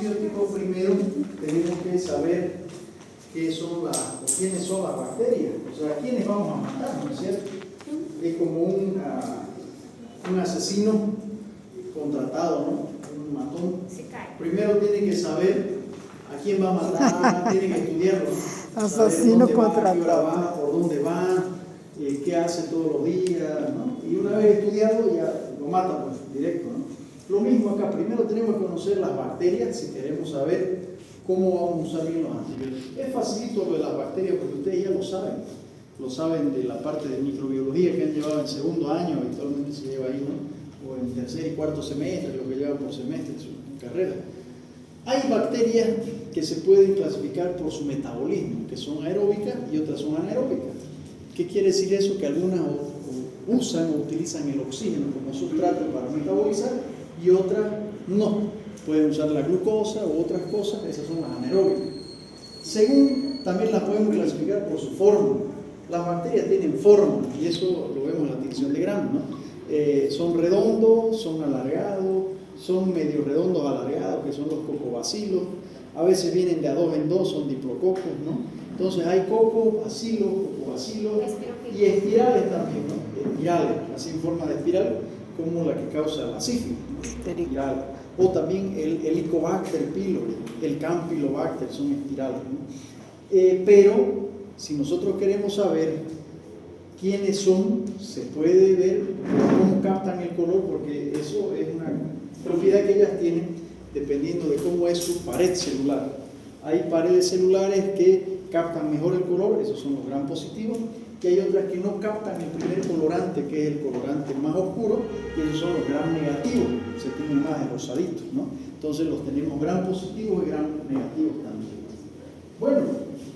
antibiótico, primero tenemos que saber qué son o quiénes son las bacterias, o sea, quiénes vamos a matar, ¿no es cierto? Es como un asesino contratado, ¿no? Un matón. Primero tiene que saber a quién va a matar, tiene que estudiarlo, ¿no? Asesino contratado. ¿A qué hora va? contratado. ¿Por dónde va? ¿Qué hace todos los días? ¿No? Y una vez estudiado ya lo mata, pues, directo, ¿no? Lo mismo acá, primero tenemos que conocer las bacterias si queremos saber cómo vamos a usar bien los antibióticos. Es facilito lo de las bacterias porque ustedes ya lo saben de la parte de microbiología que han llevado en segundo año, habitualmente se lleva ahí, ¿no? O en tercer y cuarto semestre, lo que llevan por semestre en su carrera. Hay bacterias que se pueden clasificar por su metabolismo, que son aeróbicas y otras son anaeróbicas. ¿Qué quiere decir eso? Que algunas usan o utilizan el oxígeno como sustrato para metabolizar y otras no. Pueden usar la glucosa u otras cosas, esas son las anaeróbicas. Según, también las podemos clasificar por su forma. Las bacterias tienen forma, y eso lo vemos en la tinción de Gram, ¿no? Son redondos, son alargados, son medio redondos alargados, que son los cocobacilos. A veces vienen de a dos en dos, son diplococos, ¿no? Entonces hay cocobacilos, cocobacilos y espirales también, ¿no? Espirales, así en forma de espiral, como la que causa la sífilis, ¿no? Espiral. O también el Helicobacter pylori, el Campylobacter, son espirales, ¿no? Pero si nosotros queremos saber quiénes son, se puede ver cómo captan el color, porque eso es una propiedad que ellas tienen dependiendo de cómo es su pared celular. Hay paredes celulares que captan mejor el color, esos son los gram positivos, y hay otras que no captan el primer colorante, que es el colorante más oscuro, y esos son los gram negativos, se tienen más de rosaditos, ¿no? Entonces los tenemos gram positivos y gram negativos también. Bueno,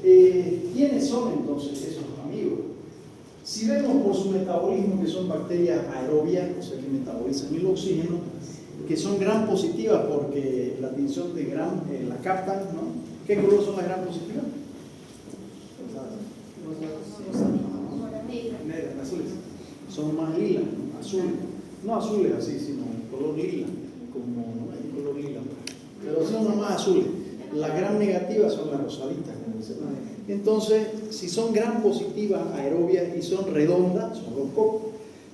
¿quiénes son entonces esos amigos? Si vemos por su metabolismo que son bacterias aerobias, o sea que metabolizan el oxígeno, que son gram positivas porque la tinción de gram la captan, ¿no? ¿Qué color son las gram positivas? Negras, azules. Son más lilas, azules. No azules así, sino color lila, como hay color lila. Pero son más azules. Las gram negativas son las rosaditas. Entonces, si son gram positivas aerobias y son redondas, son los cocos.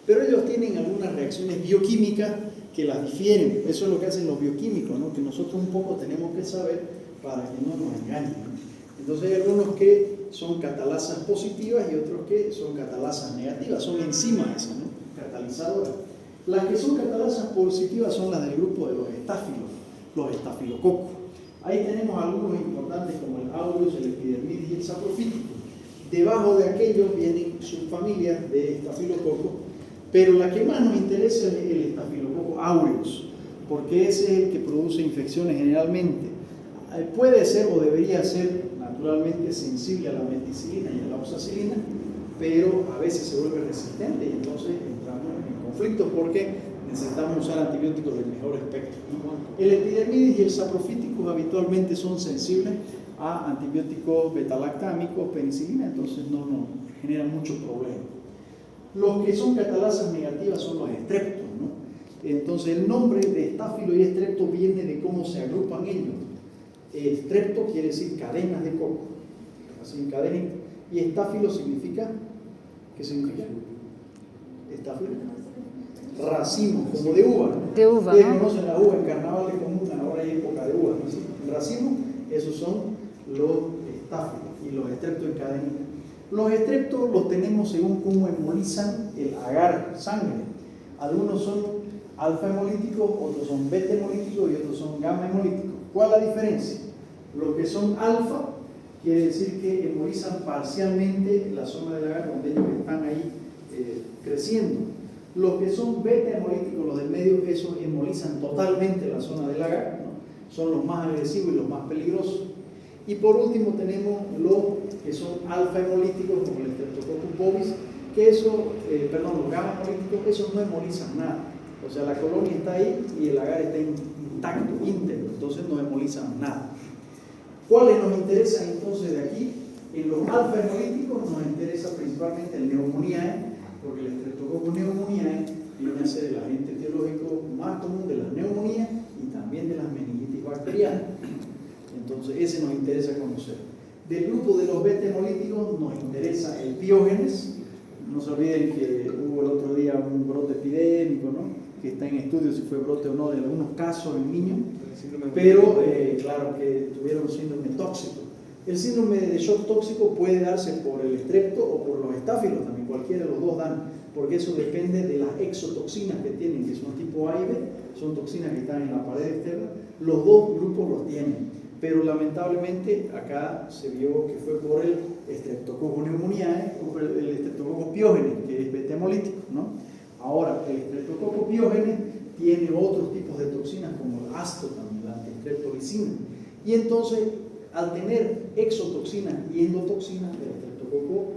Pero ellos tienen algunas reacciones bioquímicas que las difieren. Eso es lo que hacen los bioquímicos, ¿no? Que nosotros un poco tenemos que saber para que no nos engañen, ¿no? Entonces hay algunos que son catalasas positivas y otros que son catalasas negativas, son enzimas esas, ¿no? Catalizadoras. Las que son catalasas positivas son las del grupo de los estáfilos, los estafilococos. Ahí tenemos algunos importantes como el aureus, el epidermidis y el saprofítico. Debajo de aquellos vienen subfamilias de estafilococos, pero la que más nos interesa es el estafilococo aureus, porque ese es el que produce infecciones generalmente. Puede ser o debería ser naturalmente sensible a la meticilina y a la oxacilina, pero a veces se vuelve resistente y entonces entramos en conflictos porque necesitamos usar antibióticos del mejor espectro, ¿no? El epidermidis y el saprofítico habitualmente son sensibles a antibióticos betalactámicos, penicilina, entonces no nos generan mucho problema. Los que son catalasas negativas son los estreptos, ¿no? Entonces el nombre de estáfilo y estrepto viene de cómo se agrupan ellos. Estrepto quiere decir cadenas de coco, así en cadena, y estáfilo significa, ¿qué significa? Estáfilo, racimo, como de uva. De uva, ustedes ¿no? conocen la uva, en carnaval es común, ahora hay época de uva, ¿no? ¿Sí? El racimo, esos son los estáfilos y los estreptos en cadena. Los estreptos los tenemos según cómo hemolizan el agar, sangre. Algunos son alfa hemolíticos, otros son beta hemolíticos y otros son gamma hemolíticos. ¿Cuál es la diferencia? Los que son alfa quiere decir que hemolizan parcialmente la zona del agar donde ellos están ahí creciendo. Los que son beta hemolíticos, los del medio, esos hemolizan totalmente la zona del agar, ¿no? Son los más agresivos y los más peligrosos. Y por último tenemos los que son alfa hemolíticos, como el Streptococcus bovis, que los gamma hemolíticos, esos no hemolizan nada. O sea, la colonia está ahí y el agar está intacto, íntegro, entonces no hemolizan nada. ¿Cuáles nos interesan entonces de aquí? En los alfa hemolíticos nos interesa principalmente el Pneumoniae, porque el Streptococcus pneumoniae viene a ser el agente etiológico más común de las neumonías y también de las meningitis bacterianas. Entonces ese nos interesa conocer. Del grupo de los beta-hemolíticos nos interesa el Piógenes. No se olviden que hubo el otro día un brote epidémico, ¿no? Que está en estudio si fue brote o no de algunos casos en niños, pero claro que tuvieron síndrome tóxico. El síndrome de shock tóxico puede darse por el estrepto o por los estáfilos también, cualquiera de los dos dan, porque eso depende de las exotoxinas que tienen, que son tipo A y B, son toxinas que están en la pared externa. Los dos grupos los tienen, pero lamentablemente acá se vio que fue por el Streptococcus pneumoniae o el Streptococcus pyogenes, que es beta-hemolítico, ¿no? Ahora, el Streptococcus pyogenes tiene otros tipos de toxinas como el ástotam, la antistreptolicina, y entonces al tener exotoxinas y endotoxinas, el Streptococcus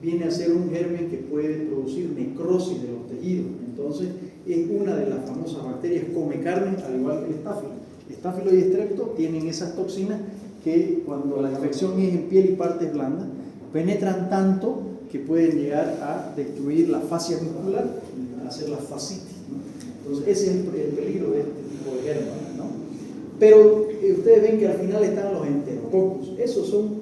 viene a ser un germen que puede producir necrosis de los tejidos. Entonces es una de las famosas bacterias come carne, al igual que el estáfilo. Estáfilo y estrepto tienen esas toxinas que cuando la infección es en piel y partes blandas, penetran tanto que pueden llegar a destruir la fascia muscular, hacer la fascitis, ¿no? Entonces ese es el peligro de este tipo de gérmenes, ¿no? Pero ustedes ven que al final están los enterococos. Esos son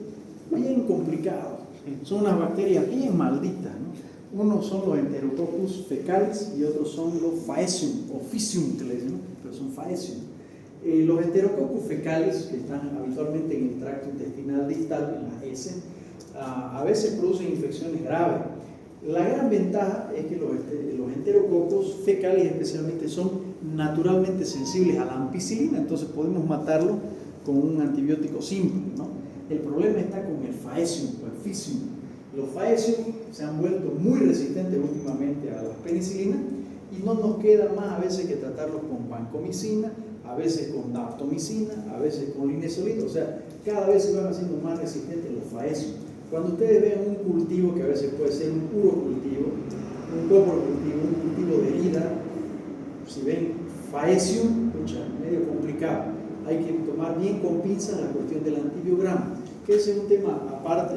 bien complicados, son unas bacterias bien malditas, ¿no? Unos son los enterococcus fecalis y otros son los faecium o physium, que le dicen, ¿no? Pero son faecium. Los enterococcus fecalis, que están habitualmente en el tracto intestinal distal, en la S, a veces producen infecciones graves. La gran ventaja es que los enterococos fecales especialmente son naturalmente sensibles a la ampicilina, entonces podemos matarlo con un antibiótico simple, ¿no? El problema está con el faecium o el physium. Los faecium se han vuelto muy resistentes últimamente a las penicilinas y no nos queda más a veces que tratarlos con vancomicina, a veces con daptomicina, a veces con linezolida, o sea, cada vez se van haciendo más resistentes los faecium. Cuando ustedes vean un cultivo, que a veces puede ser un urocultivo, un coprocultivo, un cultivo de herida, si ven faecium, medio complicado. Hay que tomar bien con pinzas la cuestión del antibiograma, que ese es un tema aparte,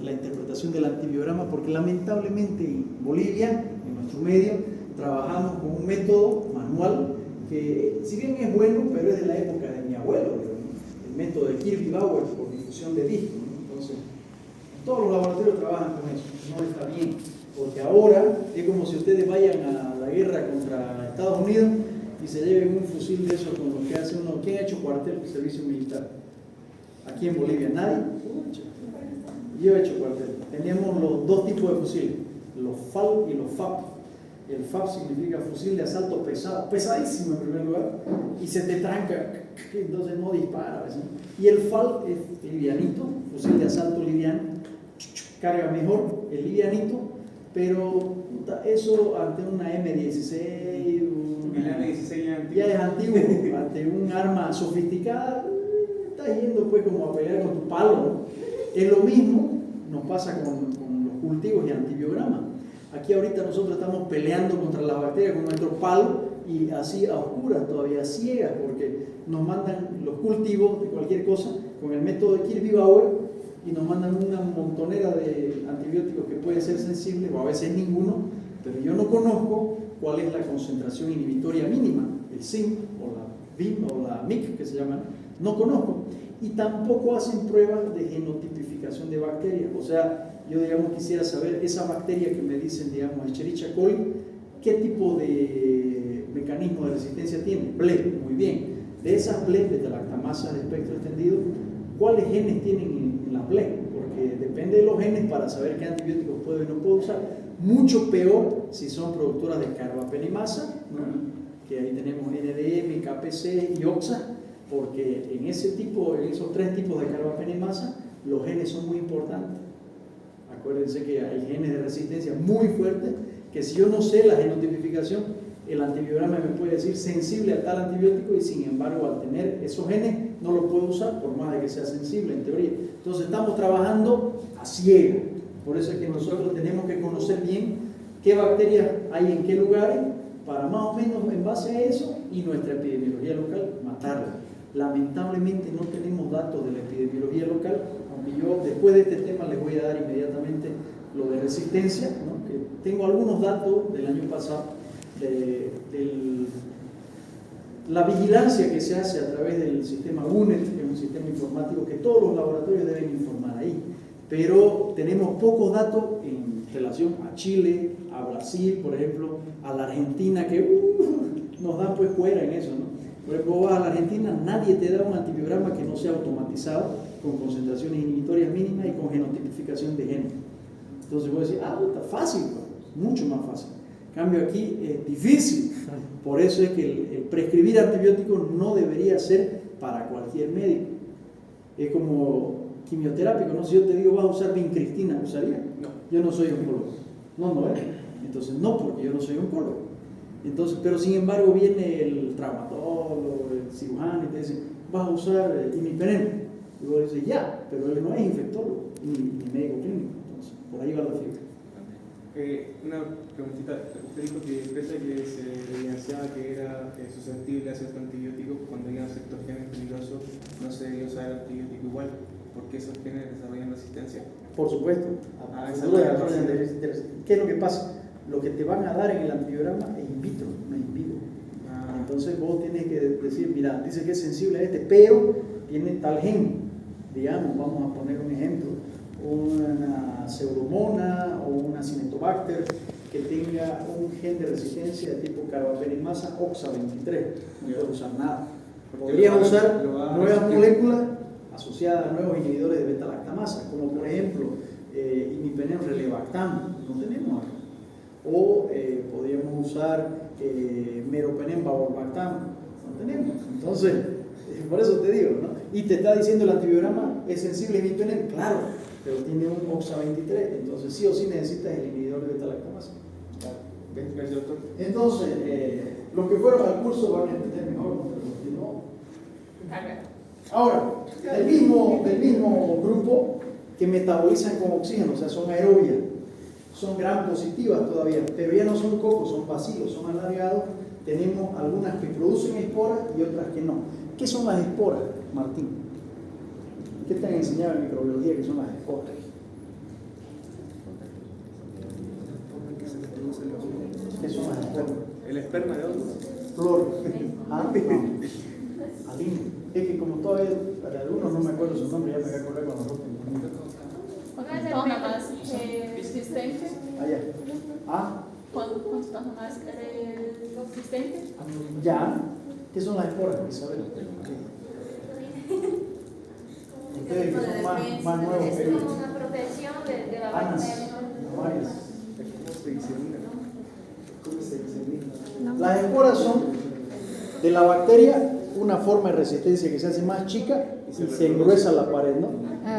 la interpretación del antibiograma, porque lamentablemente en Bolivia, en nuestro medio, trabajamos con un método manual que, si bien es bueno, pero es de la época de mi abuelo, el método de Kirby-Bauer por difusión de disco, ¿no? Entonces, todos los laboratorios trabajan con eso, no está bien, porque ahora es como si ustedes vayan a la guerra contra Estados Unidos y se lleven un fusil de esos con lo que hace uno. ¿Quién ha hecho cuartel, servicio militar? Aquí en Bolivia, ¿nadie? Yo he hecho cuartel. Tenemos los dos tipos de fusiles, los FAL y los FAP. El FAP significa fusil de asalto pesado, pesadísimo en primer lugar, y se te tranca, entonces no dispara, ¿sí? Y el FAL es livianito, fusil de asalto liviano, carga mejor, es livianito, pero eso ante una M16, ya es antiguo, ante un arma sofisticada, estás yendo pues como a pelear con tu palo, ¿no? Es lo mismo, nos pasa con los cultivos y antibiograma. Aquí ahorita nosotros estamos peleando contra las bacterias con nuestro palo y así a oscuras, todavía ciegas, porque nos mandan los cultivos de cualquier cosa con el método de Kirby-Bauer y nos mandan una montonera de antibióticos que pueden ser sensibles o a veces ninguno, pero yo no conozco cuál es la concentración inhibitoria mínima, el zinc o la VIM o la MIC que se llaman, no conozco, y tampoco hacen pruebas de genotipificación de bacterias. O sea, yo digamos quisiera saber esa bacteria que me dicen, digamos, Escherichia coli, ¿qué tipo de mecanismo de resistencia tiene? BLE, muy bien. De esas BLE, beta-lactamasas de espectro extendido, ¿cuáles genes tienen en las BLE? Porque depende de los genes para saber qué antibióticos puedo y no puedo usar. Mucho peor si son productoras de carbapenemasa, ¿no? Que ahí tenemos NDM, KPC y OXA, porque en esos tres tipos de carbapenemasa, los genes son muy importantes. Acuérdense que hay genes de resistencia muy fuertes, que si yo no sé la genotipificación, el antibiograma me puede decir sensible a tal antibiótico y sin embargo al tener esos genes no lo puedo usar por más de que sea sensible en teoría. Entonces estamos trabajando a ciega, por eso es que nosotros tenemos que conocer bien qué bacterias hay en qué lugares para más o menos en base a eso y nuestra epidemiología local matarla. Lamentablemente no tenemos datos de la epidemiología local, aunque yo después de este tema les voy a dar inmediatamente lo de resistencia, ¿no? Que tengo algunos datos del año pasado, La vigilancia que se hace a través del sistema UNED, que es un sistema informático que todos los laboratorios deben informar ahí, pero tenemos pocos datos en relación a Chile, a Brasil, por ejemplo, a la Argentina, que nos dan pues fuera en eso, ¿no? Por ejemplo, vos vas a la Argentina, nadie te da un antibiograma que no sea automatizado, con concentraciones inhibitorias mínimas y con genotipificación de genes. Entonces vos decís, está fácil, mucho más fácil. En cambio aquí es difícil. Por eso es que el prescribir antibióticos no debería ser para cualquier médico. Es como quimioterapia, ¿no? Si yo te digo vas a usar vincristina, ¿usaría? No. Yo no soy oncólogo. No es. Entonces no, porque yo no soy oncólogo. Entonces, pero sin embargo viene el traumatólogo, el cirujano y te dice, vas a usar imipenem. Y vos dices, ya, pero él no es infectólogo ni médico clínico. Entonces, por ahí va la fiebre. Una preguntita, usted dijo que pese a que se evidenciaba que era susceptible a cierto antibiótico, cuando había ciertos genes peligrosos no se debía usar el antibiótico igual, porque esos genes desarrollan resistencia. Por supuesto. ¿Qué es lo que pasa? Lo que te van a dar en el antibiograma es in vitro, no es in vivo. Entonces vos tienes que decir, mira, dice que es sensible a este, pero tiene tal gen. Digamos, vamos a poner un ejemplo, una pseudomonas o una cinetobacter que tenga un gen de resistencia de tipo carbapenemasa OXA23, no puedes usar nada. Podrías usar nuevas moléculas asociadas a nuevos inhibidores de beta-lactamasa, como por ejemplo imipenem relevactam, no tenemos acá. O podríamos usar meropenem bavorvactam, no tenemos. Entonces, por eso te digo, ¿no? Y te está diciendo el antibiograma, ¿es sensible a imipenem? Claro, pero tiene un OXA23, entonces sí o sí necesitas el inhibidor de beta-lactamasa. Gracias, doctor. Entonces, los que fueron al curso van a entender mejor, ¿no? Pero los que no. Ahora, del mismo grupo que metabolizan con oxígeno, o sea, son aerobias, son gram positivas todavía, pero ya no son cocos, son bacilos, son alargados. Tenemos algunas que producen esporas y otras que no. ¿Qué son las esporas, Martín? ¿Qué te han enseñado en microbiología que son las esporas? ¿Qué son las esporas? El esperma de hongo. Flor. Aline. Es que como todavía, para algunos no me acuerdo su nombre, ya me voy a acordar cuando lo Quando se torna mais resistente? Quando se torna mais resistente? Ya. ¿Qué son las esporas, Isabel? Ustedes que son más nuevos que yo. Es como una protección de la bacteria. ¿Cómo se disemina? Las esporas son de la bacteria una forma de resistencia que se hace más chica y se engruesa la pared, ¿no?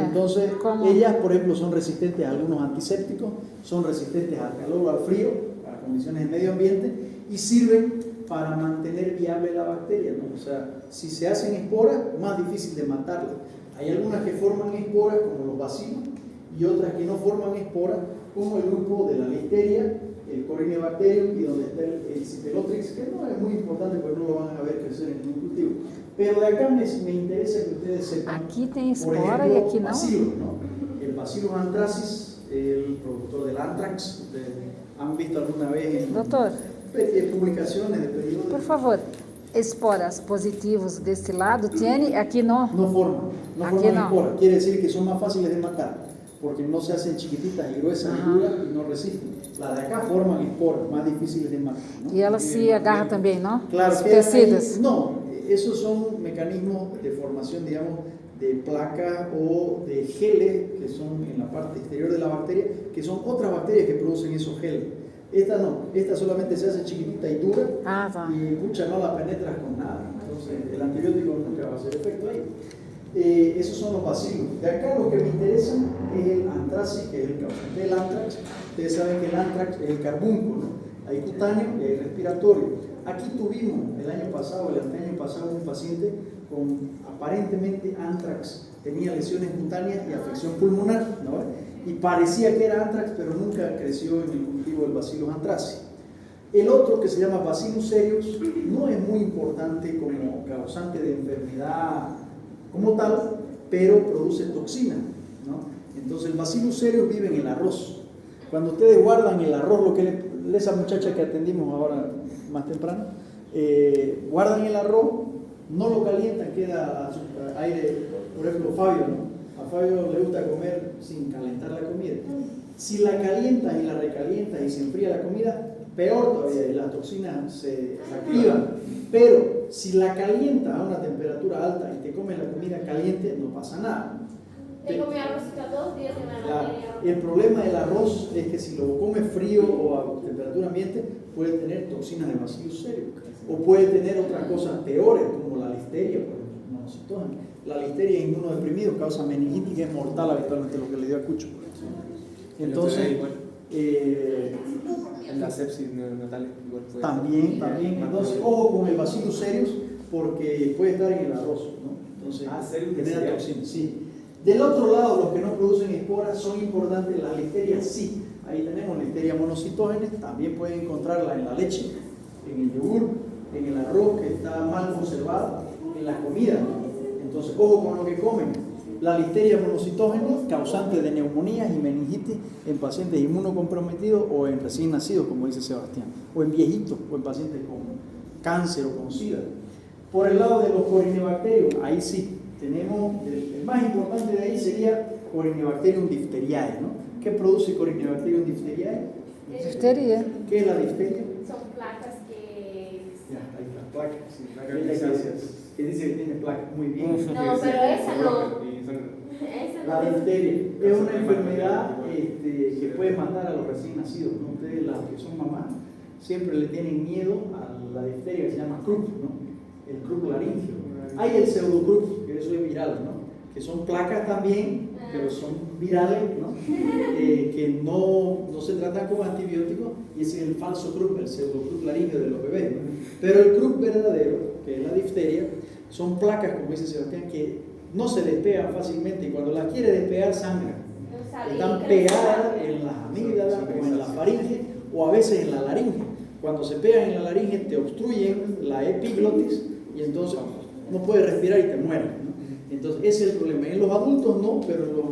Entonces, ellas, por ejemplo, son resistentes a algunos antisépticos, son resistentes al calor o al frío, a condiciones de medio ambiente, y sirven para mantener viable la bacteria, ¿no? O sea, si se hacen esporas, más difícil de matarlas. Hay algunas que forman esporas, como los bacilos, y otras que no forman esporas, como el grupo de la listeria, el Corynebacterium y donde está el Cipelotrix, que no es muy importante porque no lo van a ver crecer en ningún cultivo. Pero de acá me interesa que ustedes sepan. Aquí tem Por espora ejemplo, e aqui não. Bacillus, ¿no? El Bacillus anthracis, el productor del anthrax. Ustedes han visto alguna vez en Doutor, publicaciones de periodos. por favor, esporas positivos deste lado tiene, aqui não. No forman Aquí no. esporas. Quiere decir que son más fáciles de matar, porque no se hacen chiquititas y gruesas y duras y no resisten. Las de acá forman esporas, más difíciles de matar, ¿no? E ela se agarra também, não? Claro, Os que tecidos. no, esos son mecanismos de formación, digamos, de placas o de geles que son en la parte exterior de la bacteria, que son otras bacterias que producen esos geles. Esta no, esta solamente se hace chiquitita y dura y mucha no la penetras con nada. Entonces el antibiótico nunca va a hacer efecto ahí. Esos son los bacilos. De acá lo que me interesa es el antracis, que es el causante del antrax. Ustedes saben que el antrax es el carbúnculo, ¿no? Hay cutáneo y hay respiratorio. Aquí tuvimos el año pasado un paciente con aparentemente antrax. Tenía lesiones cutáneas y afección pulmonar, ¿no? Y parecía que era antrax, pero nunca creció en el cultivo del Bacillus anthracis. El otro, que se llama Bacillus cereus, no es muy importante como causante de enfermedad como tal, pero produce toxina, ¿no? Entonces el Bacillus cereus vive en el arroz. Cuando ustedes guardan el arroz, lo que esa muchacha que atendimos ahora más temprano, guardan el arroz, no lo calientan, queda aire. Por ejemplo, Fabio, ¿no? A Fabio le gusta comer sin calentar la comida. Si la calientas y la recalientas y se enfría la comida, peor todavía, y las toxinas se activan. Pero si la calientas a una temperatura alta y te comes la comida caliente, no pasa nada. Tengo mi arrocito 2 días en la Claro. materia. El problema del arroz es que si lo comes frío o a temperatura ambiente, puede tener toxinas de bacillus cereus. O puede tener otras cosas peores, como la listeria, por ejemplo, monocitógena. La listeria inmunodeprimido causa meningitis, que es mortal habitualmente, lo que le dio a Cucho. Entonces, en la sepsis neonatal igual puede. también. Entonces, ojo con el bacillus cereus, porque puede estar en el arroz, ¿no? Entonces, genera toxinas, sí. Del otro lado, los que no producen esporas son importantes. Las listerias sí. Ahí tenemos listeria monocitógenes, también pueden encontrarla en la leche, en el yogur, en el arroz que está mal conservado, en la comida. Entonces, ojo con lo que comen. La listeria monocitógena, causante de neumonías y meningitis en pacientes inmunocomprometidos o en recién nacidos, como dice Sebastián, o en viejitos, o en pacientes con cáncer o con SIDA. Por el lado de los corinebacterios, ahí sí, tenemos, el más importante de ahí sería Corynebacterium diphtheriae, ¿no? ¿Qué produce Corynebacterium diphtheriae? Difteria. ¿Qué es la difteria? Son placas que... Ya, ahí las placas. Sí, Que dice que tiene placas, muy bien. No, pero esa no. Y son- Esa La no. difteria es una enfermedad que puede matar a los recién nacidos, ¿no? Ustedes, las que son mamás, siempre le tienen miedo a la difteria que se llama croup, ¿no? El croup laringio. Hay el pseudocroup, que eso es viral, ¿no? Que son placas también, pero son virales, ¿no? Que no se tratan con antibióticos, y ese es el falso croup, el pseudocroup laringio de los bebés, ¿no? Pero el croup verdadero, que es la difteria, son placas, como dice Sebastián, que no se despegan fácilmente, y cuando las quiere despegar sangran. Están pegadas en las amígdalas o en la faringe, o a veces en la laringe. Cuando se pegan en la laringe te obstruyen la epiglotis y entonces no puedes respirar y te mueres, ¿no? Entonces ese es el problema. En los adultos no, pero en los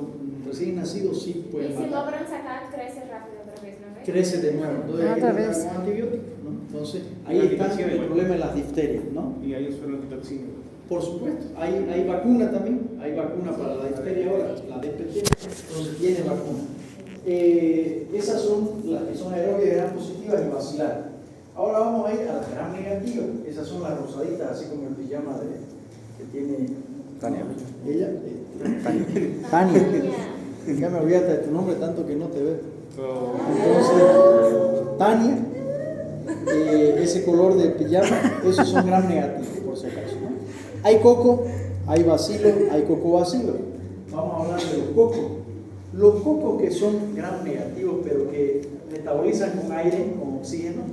recién nacidos sí Y pueden si matar. logran sacar, crece rápido otra vez, ¿no ves? Crece de nuevo, entonces hay que Otra tratar vez. con antibióticos, ¿no? Entonces ahí La está antibiótica el igual. problema de las difterias, ¿no? Y hay un suelo antitoxina. Por supuesto, hay vacuna también, hay vacuna para la difteria ahora, la DPT, entonces tiene vacuna. Esas son las que son aerobias, gram positivas y bacilares. Ahora vamos a ir a las gram negativas, esas son las rosaditas, así como el pijama que tiene Tania. ella. Tania. Ya me olvidaste de tu nombre tanto que no te veo. Entonces, Tania, ese color de pijama, esos son gram negativos, por si acaso, ¿no? Hay coco, hay bacilo, hay cocobacilo. Vamos a hablar de los cocos. Los cocos que son gram negativos, pero que metabolizan con aire, con oxígeno,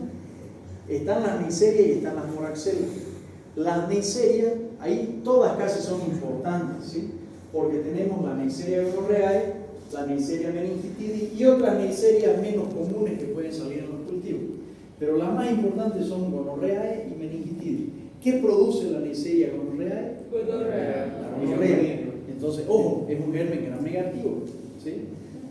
están las Neisseria y están las Moraxella. Las Neisseria, ahí todas casi son importantes, ¿sí? Porque tenemos la Neisseria gonorrhoeae, la Neisseria meningitidis y otras Neisserias menos comunes que pueden salir en los cultivos. Pero las más importantes son gonorrhoeae y meningitidis. ¿Qué produce la Neisseria gonorrhoeae? La gonorrea. Entonces, ojo, es un germen gram negativo, ¿sí?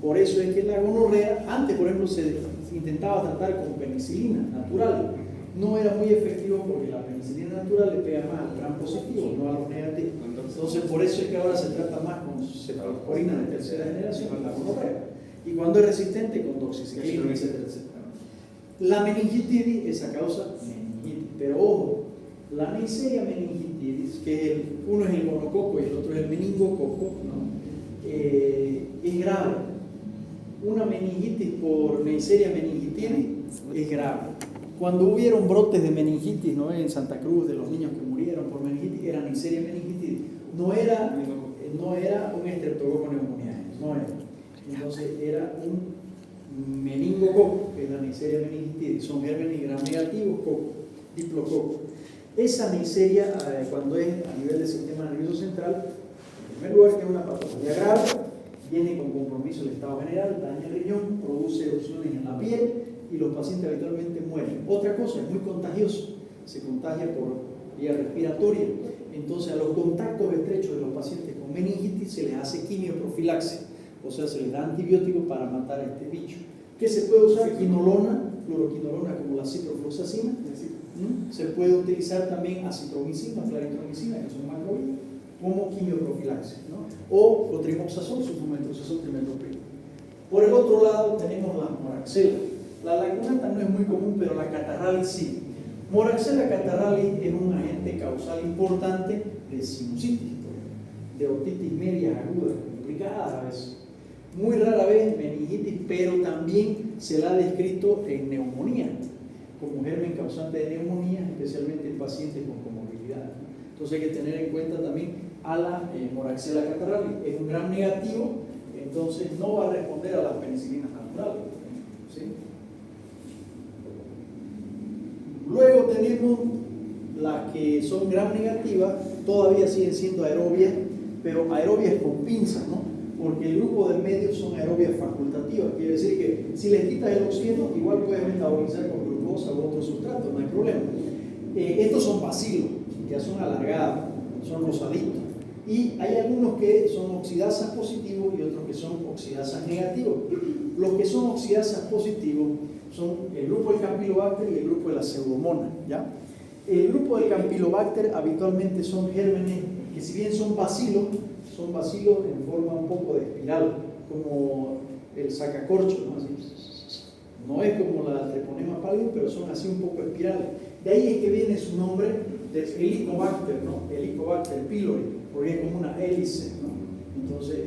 Por eso es que la gonorrea, antes por ejemplo se intentaba tratar con penicilina natural. No era muy efectivo porque la penicilina natural le pega más al gram positivo, no a los negativos. Entonces, por eso es que ahora se trata más con cefalosporina de tercera generación, la gonorrea. Y cuando es resistente, con doxiciclina, etcétera, etcétera. La meningitidis es a causa meningitis. Pero ojo, la Neisseria meningitidis, que uno es el monococo y el otro es el meningococo, ¿no? Es grave. Una meningitis por Neisseria meningitidis es grave. Cuando hubieron brotes de meningitis, ¿no? En Santa Cruz, de los niños que murieron por meningitis, era Neisseria meningitidis. No era un estreptococo pneumoniae, no era. Entonces era un meningococo, que es la Neisseria meningitidis. Son gérmenes gram negativos, coco, diplococo. Esa Neisseria, cuando es a nivel del sistema nervioso central, en primer lugar, que es una patología grave, viene con compromiso del estado general, daña el riñón, produce erupciones en la piel y los pacientes habitualmente mueren. Otra cosa, es muy contagioso, se contagia por vía respiratoria. Entonces, a los contactos estrechos de los pacientes con meningitis se les hace quimioprofilaxis, o sea, se les da antibióticos para matar a este bicho. ¿Qué se puede usar? Quinolona fluoroquinolona como la ciprofloxacina. Se puede utilizar también acitromicina, claritromicina, que son macrolidas, como quimioprofilaxis, ¿no? O cotrimoxazol, sulfometronidazol, trimethoprim. Por el otro lado tenemos la moraxela. La lagunata no es muy común, pero la catarralis sí. Moraxella catarralis es un agente causal importante de sinusitis, de otitis media aguda, complicada a veces. Muy rara vez meningitis, pero también se la ha descrito en neumonía, como germen causante de neumonía, especialmente en pacientes con comorbilidades. Entonces hay que tener en cuenta también a la Moraxella catarralis. Es un gram negativo, entonces no va a responder a las penicilinas naturales, ¿sí? Luego tenemos las que son gram negativas, todavía siguen siendo aerobias, pero aerobias con pinzas, ¿no? Porque el grupo del medio son aerobias facultativas, quiere decir que si les quitas el oxígeno, igual puedes metabolizar con glucosa u otro sustrato, no hay problema. Estos son bacilos, ya son alargados, son rosaditos. Y hay algunos que son oxidasas positivos y otros que son oxidasas negativos. Los que son oxidasas positivos son el grupo del Campylobacter y el grupo de la Pseudomonas, ¿ya? El grupo del Campylobacter habitualmente son gérmenes que, si bien son bacilos en forma un poco de espiral, como el sacacorcho, ¿no? Así. No es como la Treponema pallidum, pero son así un poco espirales. De ahí es que viene su nombre de Helicobacter, ¿no? Helicobacter pylori, porque es como una hélice, ¿no? Entonces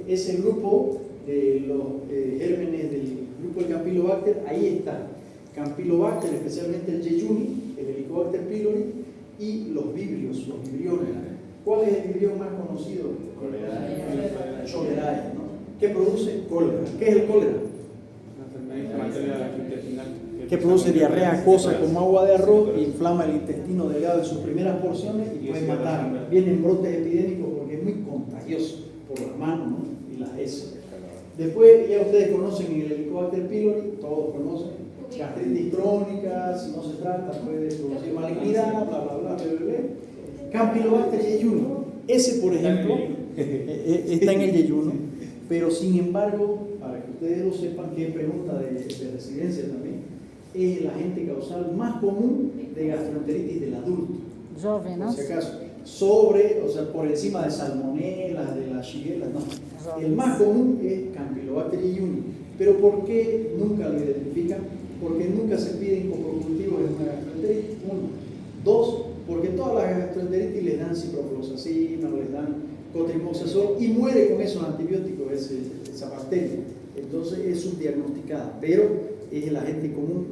es el grupo de los gérmenes del grupo del Campylobacter. Ahí está Campylobacter, especialmente el Yeyuni, el Helicobacter pylori, y los vibrios, los vibriones. ¿Cuál es el vibrión más conocido? Cholerae, ¿no? ¿Qué produce? Cólera. ¿Qué es el cólera? Que produce diarrea acuosa como agua de arroz, inflama el intestino delgado en sus primeras porciones y puede matar. Vienen brotes epidémicos porque es muy contagioso por las manos, ¿no? Y las heces. Después ya ustedes conocen el Helicobacter pylori, todos conocen. Gastritis crónica, si no se trata puede producir malignidad, bla bla bla, bla, bla, bla. Campylobacter yeyuni, ese por ejemplo está en el yeyuno, pero sin embargo, para que ustedes lo sepan, que es pregunta de residencia también, es el agente causal más común de gastroenteritis del adulto. Jovem, ¿no? Por si acaso, por encima de salmonelas, de las shigella, no. El más común es Campylobacter yeyuni. Pero ¿por qué nunca lo identifican? Porque nunca se piden coprocultivos en una gastroenteritis. Uno. Dos, porque todas las gastroenteritis les dan ciprofloxacina, les dan cotrimoxazol y muere con esos antibióticos esa bacteria. Entonces es subdiagnosticada, pero es el agente común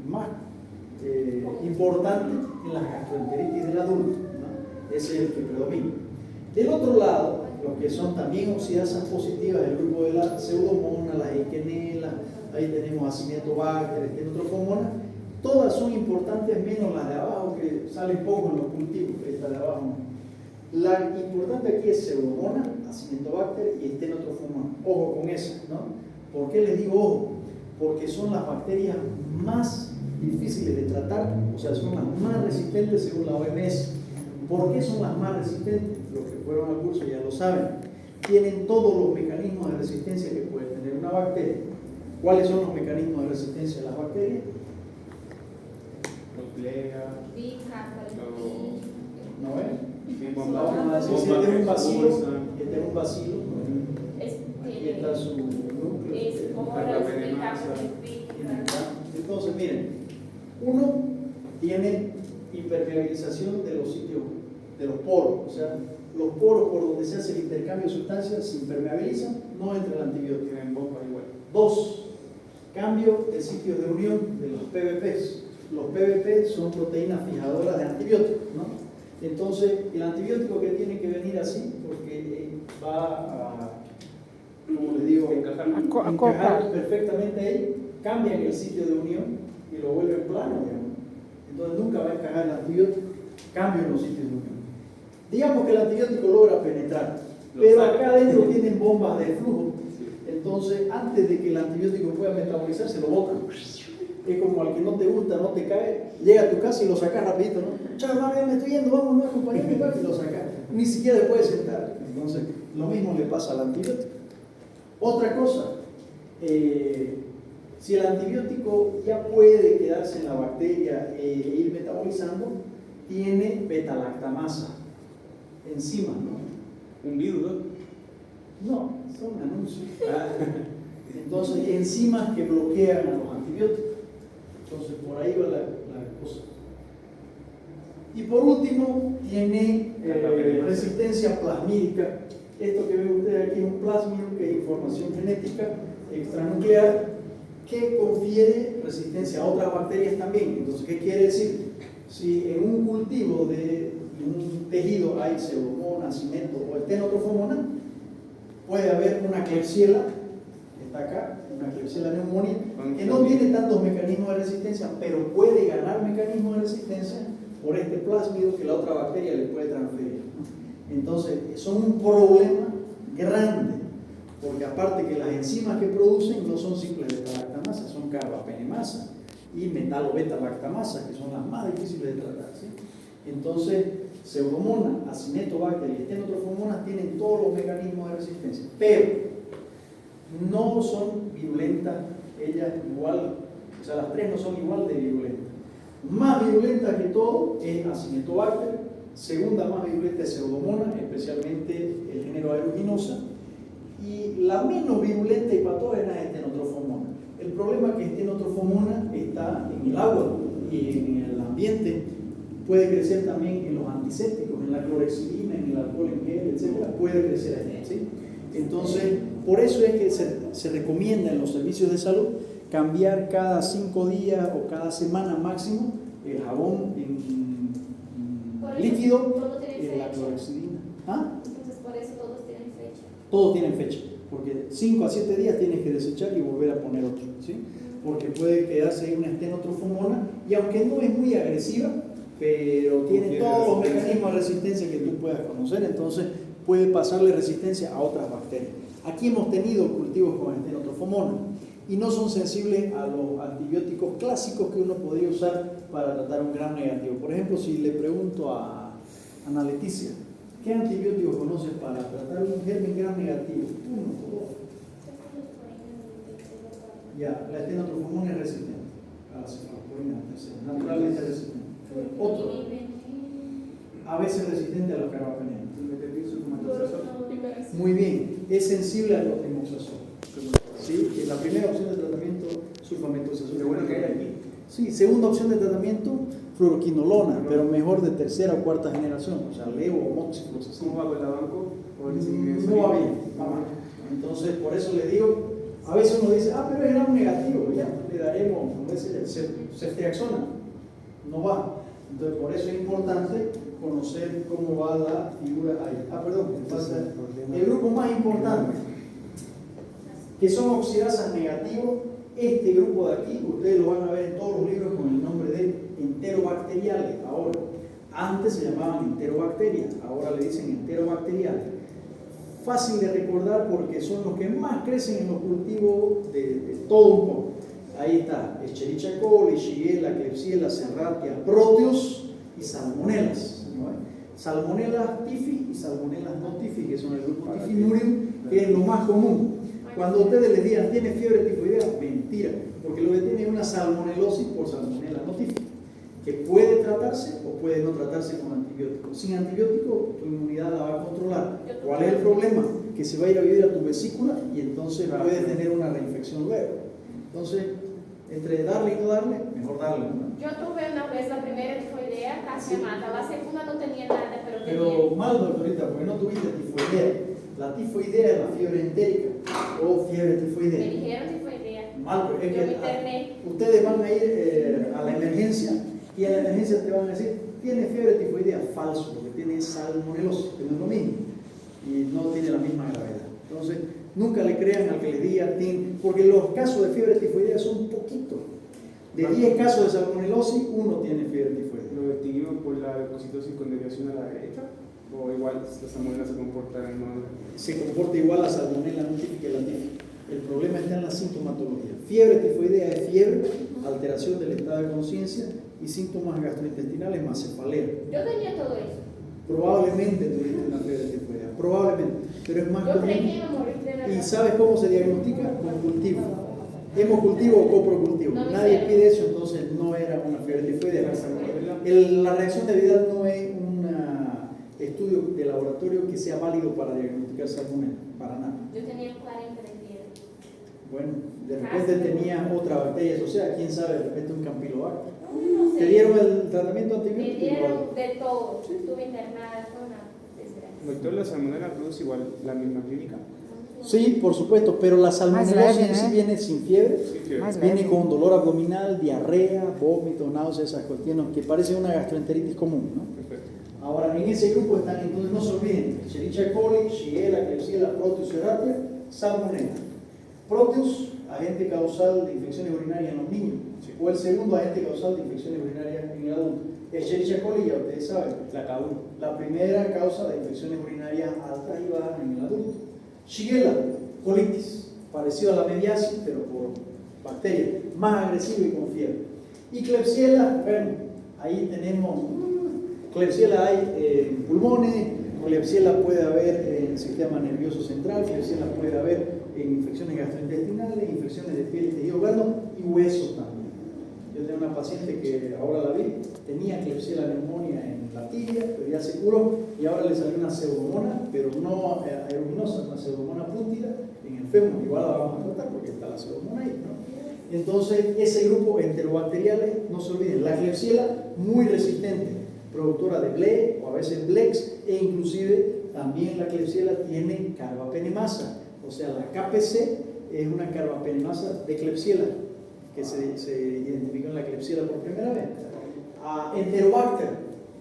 más importante en las gastroenteritis del adulto, ¿no? Ese es el que predomina. Del otro lado, los que son también oxidasas positivas, el grupo de la Pseudomonas, las Eikenella, ahí tenemos Acinetobacter, Stenotrophomonas, todas son importantes menos las de abajo, que salen poco en los cultivos, esta de abajo. La importante aquí es Pseudomonas, Acinetobacter y Stenotrophomonas. Ojo con eso, ¿no? ¿Por qué les digo ojo? Porque son las bacterias más difíciles de tratar, o sea, son las más resistentes según la OMS. ¿Por qué son las más resistentes? Los que fueron al curso ya lo saben. Tienen todos los mecanismos de resistencia que puede tener una bacteria. ¿Cuáles son los mecanismos de resistencia de las bacterias? ¿No ven? Vamos a decir, si este es un bacilo, aquí está su núcleo. Entonces, miren, uno tiene impermeabilización de los sitios, de los poros, o sea, los poros por donde se hace el intercambio de sustancias se impermeabilizan, no entra el antibiótico. Dos, cambio de sitios de unión de los PVPs. Los PVP son proteínas fijadoras de antibióticos, ¿no? Entonces, el antibiótico que tiene que venir así, porque va a, como les digo, encajar perfectamente ahí, cambian el sitio de unión y lo vuelven plano, digamos. Entonces nunca va a encajar el antibiótico, cambio en los sitios de unión. Digamos que el antibiótico logra penetrar, pero acá adentro tienen bombas de flujo, entonces antes de que el antibiótico pueda metabolizarse lo botan. Es como al que no te gusta, no te cae, llega a tu casa y lo sacas rapidito, ¿no? Chao, ya me estoy yendo, vamos, acompañame, y lo sacas. Ni siquiera te puedes sentar. Entonces, lo mismo le pasa al antibiótico. Otra cosa, Si el antibiótico ya puede quedarse en la bacteria e ir metabolizando, tiene beta-lactamasa, enzimas, ¿no? ¿Un virus? No, son anuncios. Entonces, enzimas que bloquean a los antibióticos. Entonces, por ahí va la cosa. Y por último, tiene resistencia plasmídica. Esto que ven ustedes aquí es un plásmido, que es información genética extranuclear, que confiere resistencia a otras bacterias también. Entonces, ¿qué quiere decir? Si en un cultivo de un tejido hay pseudomonas, cimeto o estenotrophomonas, puede haber una Klebsiella, que está acá, una Klebsiella pneumoniae, que no tiene tantos mecanismos de resistencia, pero puede ganar mecanismos de resistencia por este plásmido que la otra bacteria le puede transferir. Entonces, son un problema grande, porque aparte que las enzimas que producen no son simples beta-lactamasa, son carbapenemasa y metalo-beta-lactamasa, que son las más difíciles de tratar, ¿sí? Entonces, Pseudomonas, Acinetobacter y Estenotrophomonas tienen todos los mecanismos de resistencia, pero no son virulentas ellas igual, o sea, las tres no son igual de virulentas. Más virulenta que todo es Acinetobacter, segunda más virulenta es Pseudomonas, especialmente el género Aeruginosa, y la menos virulenta y patógena es Estenotrophomonas. El problema es que Estenotrophomonas está en el agua y en el ambiente, puede crecer también en los antisépticos, en la clorexidina, en el alcohol en gel, etc. Puede crecer ahí, ¿sí? Entonces, por eso es que se recomienda en los servicios de salud cambiar cada 5 días o cada semana máximo el jabón en líquido, todo tiene la fecha. clorexidina. ¿Ah? Entonces, por eso todos tienen fecha. Todos tienen fecha, porque 5 a 7 días tienes que desechar y volver a poner otro, ¿sí? Porque puede quedarse ahí una estenotrophomonas, y aunque no es muy agresiva, pero tiene todos los mecanismos de resistencia que tú puedas conocer, entonces puede pasarle resistencia a otras bacterias. Aquí hemos tenido cultivos con estenotrophomonas y no son sensibles a los antibióticos clásicos que uno podría usar para tratar un gram negativo. Por ejemplo, si le pregunto a Ana Leticia, ¿qué antibióticos conoces para tratar un germen gram negativo? Uno o dos. Ya, la estenotrophomonas es resistente a la cefalosporina, naturalmente resistente. Otro, a veces resistente a los carbapenemas. Muy bien, es sensible al clotrimoxazol. ¿Sí? Es la primera opción de tratamiento, sulfamethoxazol. Qué bueno que hay aquí. Sí, segunda opción de tratamiento, fluoroquinolona, pero mejor de tercera o cuarta generación, o sea, levo o moxifloxacin. ¿Cómo va con la banco? No va bien, va mal. Entonces, por eso le digo, a veces uno dice, pero es gram negativo, ya, le daremos, como dice, ceftriaxona. No va. Entonces, por eso es importante conocer cómo va la figura ahí. Perdón, el grupo más importante, que son oxidasas negativos, este grupo de aquí, ustedes lo van a ver en todos los libros con el nombre de enterobacteriales. Ahora, antes se llamaban enterobacterias, ahora le dicen enterobacteriales. Fácil de recordar porque son los que más crecen en los cultivos de todo un poco. Ahí está, Escherichia coli, Shigella, Klebsiella, Serratia, Proteus y Salmonelas, ¿no? Salmonelas tifi y Salmonelas no tifi, que son el grupo Tiffinurium, que es lo más común. Cuando ustedes les digan, ¿tiene fiebre tifoidea? Mentira, porque lo que tiene es una salmonelosis por Salmonella no tifi, que puede tratarse o puede no tratarse con antibióticos. Sin antibiótico, tu inmunidad la va a controlar. ¿Cuál es el problema? Que se va a ir a vivir a tu vesícula y entonces puedes tener una reinfección luego. Entonces, entre darle y no darle, mejor darle, ¿no? Yo tuve una vez la primera tifoidea, casi me mata. La segunda no tenía nada, pero tenía. Pero mal, doctorita, porque no tuviste tifoidea. La tifoidea es la fiebre entérica o fiebre Me tifoidea. dijeron tifoidea. Mal, porque es Yo me que interné. ustedes van a ir a la emergencia y en la emergencia te van a decir, tiene fiebre tifoidea. Falso, porque tiene salmonelosis, que no es lo mismo y no tiene la misma gravedad. Entonces, nunca le crean al que le diga, porque los casos de fiebre tifoidea son poquitos. De 10 casos de salmonelosis, uno tiene fiebre tifoidea. ¿Lo distinguimos por la leucocitosis con desviación a la derecha? ¿O igual la salmonela se comporta en el Se comporta igual la salmonela no típica que la típica. El problema está en la sintomatología. Fiebre tifoidea es fiebre, alteración del estado de conciencia y síntomas gastrointestinales más cefalea. Yo tenía todo eso. Probablemente tuviste una fiebre tifoidea, probablemente, pero es más Yo creí que común. iba a morir de verdad. ¿Y sabes cómo se diagnostica? Con cultivo. Hemocultivo o coprocultivo. No me Nadie hicieron. pide eso, entonces no era una fiebre tifoidea. La reacción de Vidal no es un estudio de laboratorio que sea válido para diagnosticar salmonela, para nada. Yo tenía 40 de fiebre. Bueno, de repente tenía otra bacteria, o sea, quién sabe, de repente un campylobacter. No sé. ¿Te dieron el tratamiento Me antibiótico? dieron Igual. de todo. Estuve internada, fue una desgracia. Doctor, ¿la salmonela produce igual la misma clínica? Sí, por supuesto, pero la salmonelosis leve, en sí ¿eh? viene sin fiebre, Sí, fiebre. Más viene leve. con dolor abdominal, diarrea, vómito, náuseas, esas cuestiones que parece una gastroenteritis común, ¿no? Perfecto. Ahora, en ese grupo están, entonces no se olviden, Escherichia coli, Shigella, Klebsiella, Proteus serratia, Salmonella. Proteus, agente causal de infecciones urinarias en los niños, Sí. o el segundo agente causal de infecciones urinarias en el adulto. Escherichia coli, ya ustedes saben, La K1. la primera causa de infecciones urinarias altas y bajas en el adulto. Shigella, colitis, parecido a la mediasis, pero por bacterias, más agresiva y con fiebre. Y Klebsiella, bueno, ahí tenemos, Klebsiella hay en pulmones, Klebsiella puede haber en el sistema nervioso central, Klebsiella puede haber en infecciones gastrointestinales, infecciones de piel y tejido blando y huesos también. Yo tengo una paciente que ahora la vi, tenía Klebsiella pneumonia en la tibia, pero ya se curó y ahora le salió una pseudomonas, pero no aeruginosa, una pseudomonas púntida en el fémur. Igual la vamos a tratar porque está la pseudomonas ahí, ¿no? Entonces, ese grupo enterobacteriales, no se olviden, la Klebsiella muy resistente, productora de BLE o a veces BLEX, e inclusive también la Klebsiella tiene carbapenemasa, o sea, la KPC es una carbapenemasa de Klebsiella, que se identificó en la Klebsiella por primera vez. Enterobacter,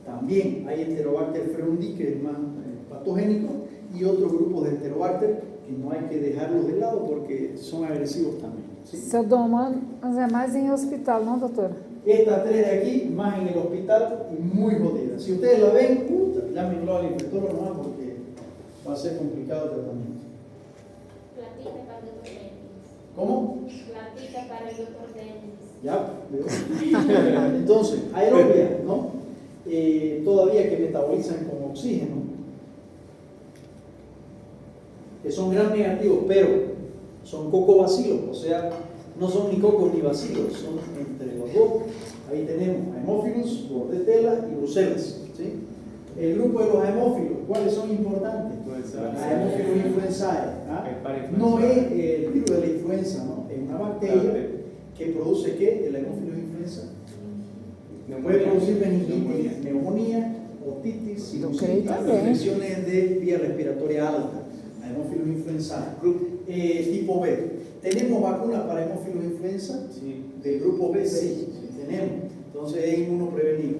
también hay Enterobacter freundii, que es más patogénico, y otros grupos de Enterobacter que no hay que dejarlos de lado porque son agresivos también. ¿sí? Pseudomonas é mais em hospital, não, doutora? Estas tres de aquí, más en el hospital y muy jodidas. Si ustedes la ven, llámenlo al inspector nomás porque va a ser complicado el tratamiento. Platita para el doctor Dennis. ¿Cómo? Platita para el doctor Dennis. Ya, veo. Entonces, aerobia, ¿no? Todavía que metabolizan con oxígeno, que son gran negativos, pero son cocobacilos, o sea, no son ni cocos ni bacilos, son entre los dos. Ahí tenemos a Haemophilus, Bordetella y Bruselas. ¿sí? El grupo de los haemófilos, ¿cuáles son importantes? La Haemophilus influenzae. ¿ah? No es el virus de la influenza, ¿no? Es una bacteria que produce ¿qué? El Haemophilus influenza. Puede producir meningitis, neumonía, otitis, sinusitis, infecciones de vía respiratoria alta, Haemophilus influenzae. Tipo B. ¿Tenemos vacunas para Haemophilus influenza? Sí. Del grupo B, sí, tenemos. Entonces es inmunoprevenible.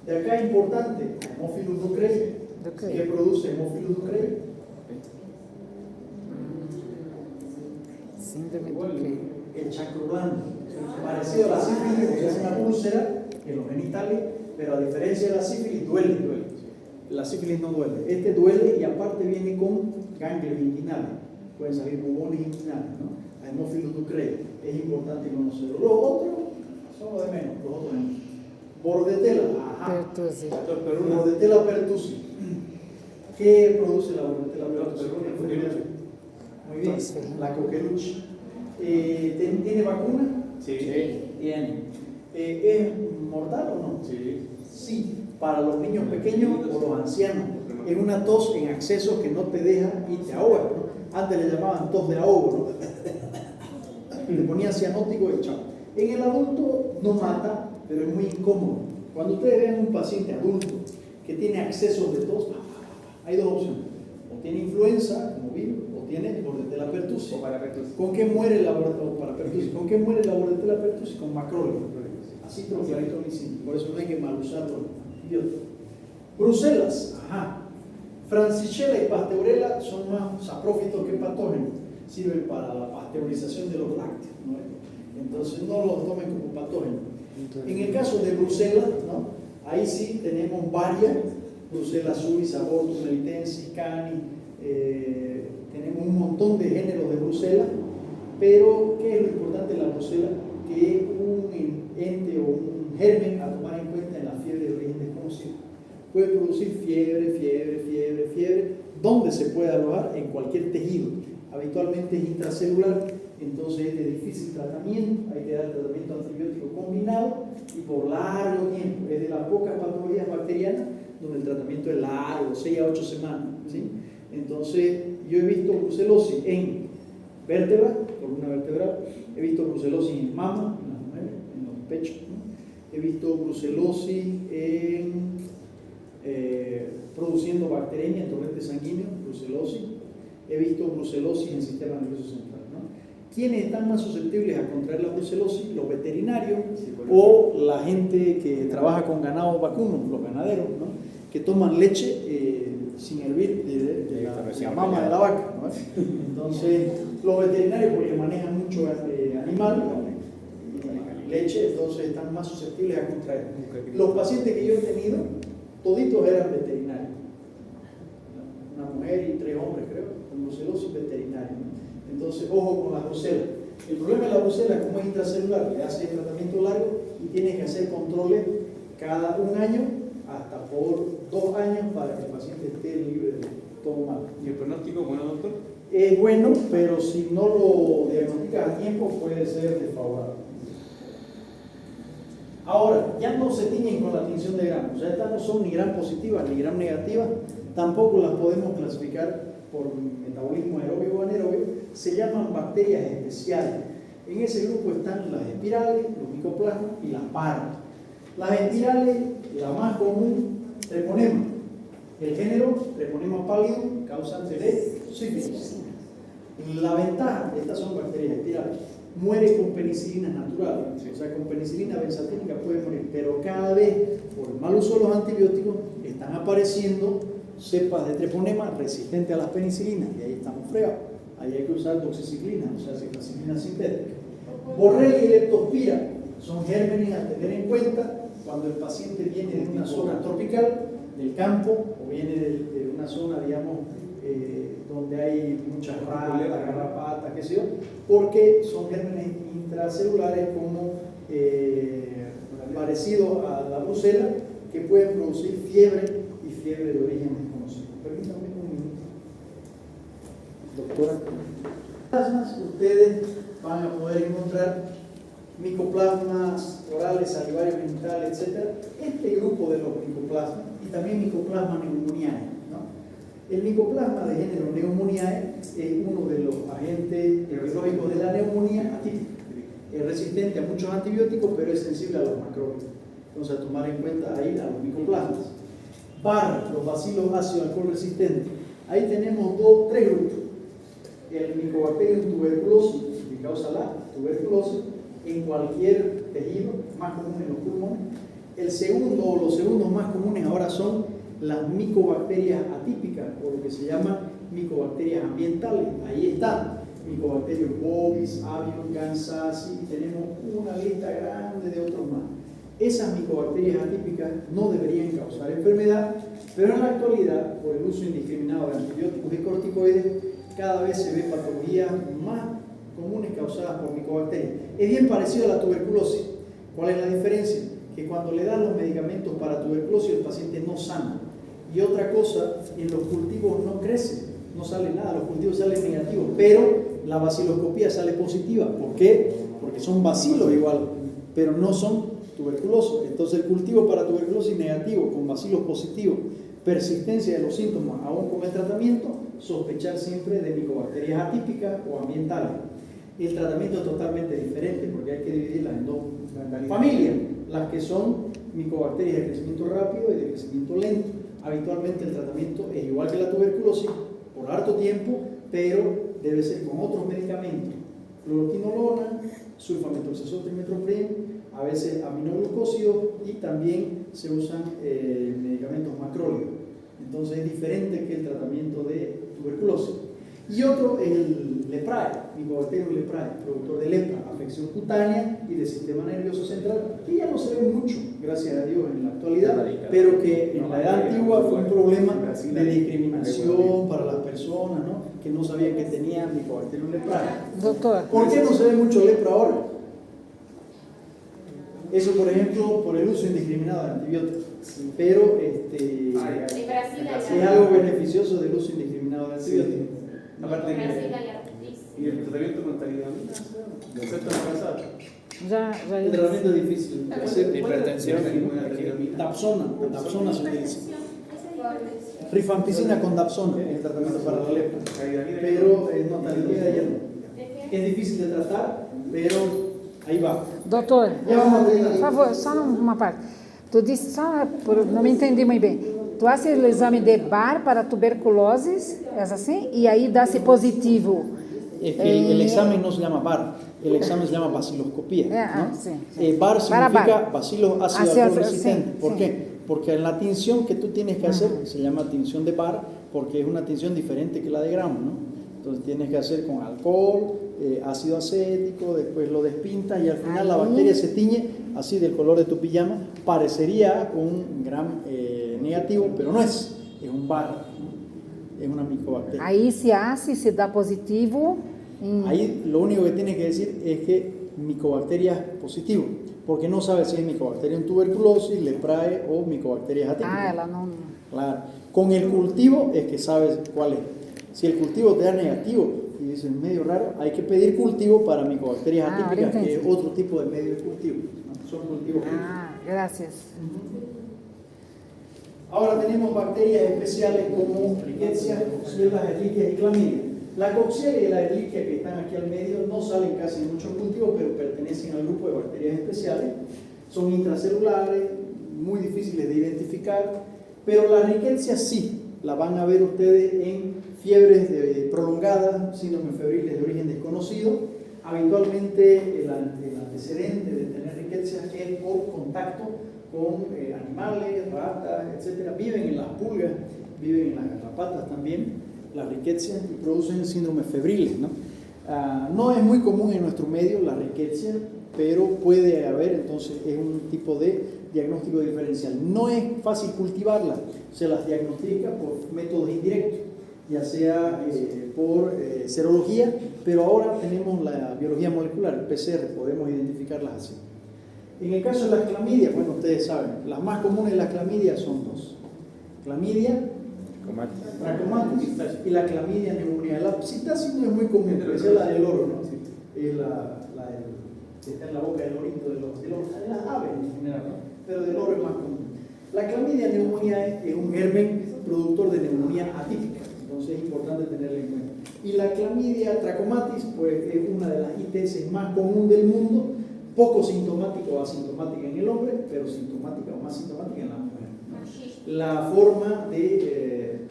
De acá es importante, Haemophilus ducrei. ¿Qué produce Haemophilus ducrei? Síndrome do quê? El chacroblando. Parecido a la sífilis, porque es una úlcera en los genitales, pero a diferencia de la sífilis, duele. La sífilis no duele. Este duele y aparte viene con ganglios inguinales. Pueden salir bubones inguinales, ¿no? Haemophilus ducrei. Es importante conocerlo. Los otros son los de menos, los otros de menos. Bordetella, ajá. Pertussis. Bordetella pertussis. ¿Qué produce la Bordetella pertussis? Muy bien, la coqueluche. ¿Tiene vacuna? Sí. Tiene. ¿Es mortal o no? Sí. Sí, para los niños pequeños o los ancianos. Es una tos en acceso que no te deja y te ahoga, ¿no? Antes le llamaban tos de ahogo, ¿no? Le ponían cianótico y chao. En el adulto no mata, pero es muy incómodo. Cuando ustedes vean un paciente adulto que tiene accesos de tos, hay dos opciones. O tiene influenza, como virus, o tiene Bordetella pertussis. O para pertussis. ¿Con qué muere la Bordetella pertussis? Con macróleo. Acitroclaritomicina. Por eso no hay que mal usar los antibióticos. Bruselas, ajá. Francisella y Pasteurella son más saprófitos que patógenos. Sirven para la pasteurización de los lácteos, ¿no? Entonces no los tomen como patógenos. En el caso de Bruselas, ¿no? Ahí sí tenemos varias. Bruselas subis, abortus, melitensis, cani. Tenemos un montón de géneros de Bruselas. Pero, ¿qué es lo importante de la Bruselas? Que es un ente o un germen a tomar en cuenta en la fiebre de origen desconocido. Puede producir fiebre, donde se puede alojar en cualquier tejido. Habitualmente es intracelular entonces es de difícil tratamiento, hay que dar tratamiento antibiótico combinado y por largo tiempo. Es de las pocas patologías bacterianas donde el tratamiento es largo, 6 a 8 semanas, ¿sí? Entonces, yo he visto brucelosis en vértebras, columna vertebral, he visto brucelosis en mama, en las mujeres, en los pechos, ¿no? He visto brucelosis en produciendo bacteriemia en torrente sanguíneo, brucelosis. He visto brucelosis en el sistema nervioso central, ¿no? ¿Quiénes están más susceptibles a contraer la brucelosis? Los veterinarios o la gente que trabaja con ganado vacuno, los ganaderos, ¿no? Que toman leche sin hervir de la mama de la vaca, ¿no? Entonces, los veterinarios, porque manejan mucho animal, ¿no? Leche, entonces están más susceptibles a contraer. Los pacientes que yo he tenido, toditos eran veterinarios. Una mujer y 3 hombres, creo, con brucelosis veterinaria, ¿no? Entonces, ojo con la brucela. El problema de la brucela, como es intracelular, le hace tratamiento largo y tienes que hacer controles cada 1 año hasta por 2 años para que el paciente esté libre de todo mal. ¿Y el pronóstico, bueno, doctor? Es bueno, pero si no lo diagnosticas a tiempo puede ser desfavorable. Ahora, ya no se tiñen con la tinción de Gram, o sea, estas no son ni Gram positivas ni Gram negativas, tampoco las podemos clasificar por metabolismo aerobio o anaerobio, se llaman bacterias especiales. En ese grupo están las espirales, los micoplasmas y las paras. Las espirales, la más común, treponema. El género, treponema pálido, causante de sífilis. La ventaja, estas son bacterias espirales, muere con penicilina natural, o sea, con penicilina benzatínica puede morir, pero cada vez, por el mal uso de los antibióticos, están apareciendo cepas de treponema resistentes a las penicilinas, y ahí estamos fregados. Ahí hay que usar doxiciclina, o sea, ciclaciclina sintética. Borrelia y leptospira son gérmenes a tener en cuenta cuando el paciente viene de una zona tropical, del campo, o viene de una zona, digamos, donde hay muchas ratas, garrapatas, qué sé yo, porque son gérmenes intracelulares como parecidos a la brucela, que pueden producir fiebre y fiebre de origen desconocido. Permítanme un minuto. Doctora, plasmas, ustedes van a poder encontrar micoplasmas orales, salivarios, genitales, etc. Este grupo de los micoplasmas y también micoplasma pneumoniae, ¿no? El micoplasma de género Pneumoniae es uno de los agentes biológicos de la neumonía atípica. Es resistente a muchos antibióticos, pero es sensible a los macróbios. Entonces, a tomar en cuenta ahí a los micoplasmas. Para los bacilos ácido alcohol resistentes, ahí tenemos 3 grupos. El Mycobacterium tuberculosis, que causa la tuberculosis en cualquier tejido, más común en los pulmones. El segundo, o los segundos más comunes ahora son las micobacterias atípicas, o lo que se llama micobacterias ambientales. Ahí están Mycobacterium bovis, avium, gansassi, y tenemos una lista grande de otros más. Esas micobacterias atípicas no deberían causar enfermedad, pero en la actualidad, por el uso indiscriminado de antibióticos y corticoides, cada vez se ve patologías más comunes causadas por micobacterias. Es bien parecido a la tuberculosis. ¿Cuál es la diferencia? Que cuando le dan los medicamentos para tuberculosis el paciente no sana. Y otra cosa, en los cultivos no crece, no sale nada, los cultivos salen negativos, pero la baciloscopía sale positiva. ¿Por qué? Porque son bacilos igual, pero no son tuberculosos. Entonces el cultivo para tuberculosis negativo, con bacilos positivos, persistencia de los síntomas aún con el tratamiento, sospechar siempre de micobacterias atípicas o ambientales. El tratamiento es totalmente diferente porque hay que dividirlas en 2 familias, las que son micobacterias de crecimiento rápido y de crecimiento lento. Habitualmente el tratamiento es igual que la tuberculosis por harto tiempo, pero debe ser con otros medicamentos, fluoroquinolona, sulfamethoxazol trimethoprim, a veces aminoglucósidos, y también se usan medicamentos macrólidos. Entonces es diferente que el tratamiento de tuberculosis. Y otro es el leprae, Mycobacterium leprae, productor de lepra, afección cutánea y del sistema nervioso central, que ya no se ve mucho, gracias a Dios, en la actualidad, pero que en la edad antigua fue un problema de discriminación para las personas, ¿no? Que no sabían que tenían Mycobacterium leprae. Doutor, ¿Por qué no se ve mucho lepra ahora? Eso, por ejemplo, por el uso indiscriminado de antibióticos. Pero En Brasil es algo beneficioso del uso indiscriminado de antibióticos. Aparte de Brasil que hay artritis. ¿Y el tratamiento con talidomida? ¿Efecto embarazada? Já El tratamiento es difícil de hacer. Hipertensión. Dapsona se utiliza. Rifampicina con dapsona es el tratamiento para la lepra. Pero no, talidomida ya no. Es difícil de tratar, pero ahí va. Doutor, Já vamos a ver. por favor, só uma parte. Tu disse, não me entendi muito bem. Tu haces o exame de Barr para tuberculose, é assim? E aí dá-se positivo. Es que el examen no se llama BAR, el examen se llama baciloscopía. ¿No? Sí, sí. BAR significa Bar. bacilo ácido Ácido, alcohol resistente. sí, ¿Por sí. qué? Porque en la tinción que tú tienes que hacer se llama tinción de BAR porque es una tinción diferente que la de gramo, ¿no? Entonces tienes que hacer con alcohol, ácido acético, después lo despintas y al final la bacteria se tiñe así del color de tu pijama. Parecería un gram negativo, pero no es un BAR, ¿no? Es una micobacteria. Aí se hace, se dá positivo. Ahí lo único que tienes que decir es que micobacterias positivo, porque no sabes si es micobacteria en tuberculosis, leprae o micobacterias atípicas. Ah, ela não. Claro. Con el cultivo es que sabes cuál es. Si el cultivo te da negativo y es medio raro, hay que pedir cultivo para micobacterias Ah, atípicas, ahora que es entendí. otro tipo de medio de cultivo, ¿no? Son cultivos. Ah, gracias. Ahora tenemos bacterias especiales como Rickettsia, Coxiella, Ehrlichia y Clamidia. La Coxiella y la Ehrlichia que están aquí al medio no salen casi en muchos cultivos, pero pertenecen al grupo de bacterias especiales. Son intracelulares, muy difíciles de identificar, pero la Rickettsia sí, la van a ver ustedes en fiebres prolongadas, síndromes febriles de origen desconocido. Habitualmente el antecedente de tener Rickettsia es por contacto con animales, ratas, etc. Viven en las pulgas, viven en las garrapatas también, las Rickettsia, y producen síndromes febriles, ¿no? No es muy común en nuestro medio la Rickettsia, pero puede haber, entonces es un tipo de diagnóstico diferencial. No es fácil cultivarla, se las diagnostica por métodos indirectos, ya sea por serología, pero ahora tenemos la biología molecular, el PCR, podemos identificarlas así. En el caso de las clamidias, bueno, ustedes saben, las más comunes de las clamidias son dos: clamidia trachomatis y la clamidia pneumoniae. La psittasis no es muy común, pero esa es la del oro, ¿no? Es la que está en la boca del lorito, de las aves en general, ¿no? Pero del oro es más común. La clamidia pneumoniae es un germen productor de neumonía atípica, entonces es importante tenerla en cuenta. Y la clamidia trachomatis, pues es una de las ITS más común del mundo, poco sintomática o asintomática en el hombre, pero sintomática o más sintomática en la mujer, ¿no? La forma de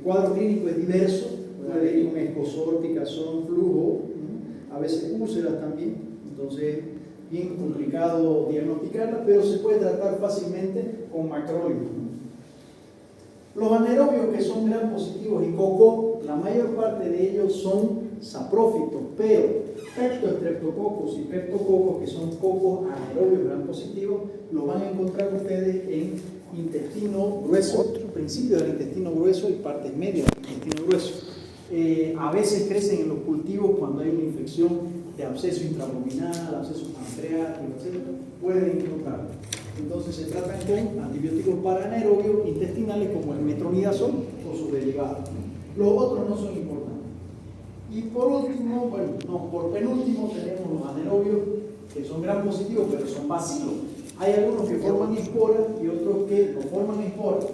cuadro clínico es diverso, puede ir un escozor, picazón, flujo, ¿no? A veces úlceras también, entonces bien complicado diagnosticarla, pero se puede tratar fácilmente con macrólidos, ¿no? Los anaerobios que son gram positivos y coco, la mayor parte de ellos son saprófitos, pero Peptostreptococcus y peptococos, que son cocos anaerobios gram positivos, los van a encontrar ustedes en intestino grueso, principio del intestino grueso y partes medias del intestino grueso. A veces crecen en los cultivos cuando hay una infección de absceso intraabdominal, absceso pancreático, etc. Pueden encontrarlo. Entonces se tratan con antibióticos para anaerobios intestinales como el metronidazol o sus derivados. Los otros no son importantes. Y por último, por penúltimo tenemos los anaerobios que son gram positivos pero son bacilos. Hay algunos que forman esporas y otros que no forman esporas.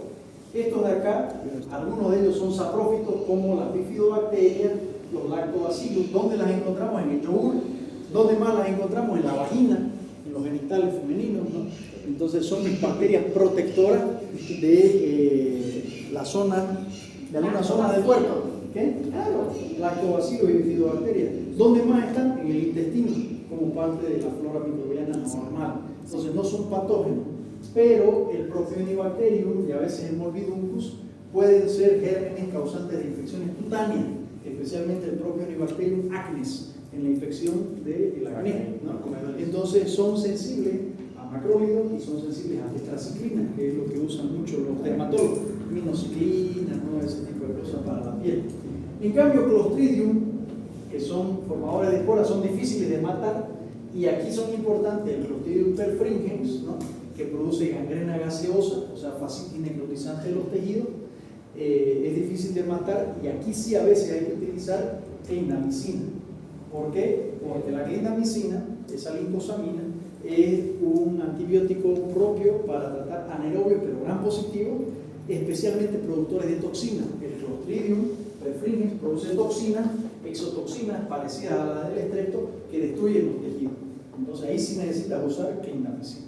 Estos de acá, algunos de ellos son saprófitos como las bifidobacterias, los lactobacillus. ¿Dónde las encontramos? En el yogur. ¿Dónde más las encontramos? En la vagina, en los genitales femeninos, ¿no? Entonces son bacterias protectoras de la zona, de alguna zona del cuerpo. ¿Qué? Claro, lactobacillus y bifidobacterias. ¿Dónde más están? En el intestino, como parte de la flora microbiana normal. Entonces no son patógenos, pero el Propionibacterium y a veces el Morbiduncus pueden ser gérmenes causantes de infecciones cutáneas, especialmente el Propionibacterium acnes, en la infección de la acné, ¿no? Entonces son sensibles a macrólidos y son sensibles a tetraciclina, que es lo que usan mucho los dermatólogos, minociclina, ¿no? Ese tipo de cosas para la piel. En cambio, Clostridium, que son formadores de esporas, son difíciles de matar, y aquí son importantes el Clostridium perfringens, ¿no? Que produce gangrena gaseosa, o sea, fascitis necrotizante de los tejidos, es difícil de matar y aquí sí a veces hay que utilizar clindamicina. ¿Por qué? Porque la clindamicina, esa lincosamina, es un antibiótico propio para tratar anaerobios, pero gram positivos, especialmente productores de toxinas. El Clostridium perfringens produce toxinas, exotoxinas parecidas a las del estrepto que destruyen los tejidos. Entonces ahí sí necesitas usar clindamicina.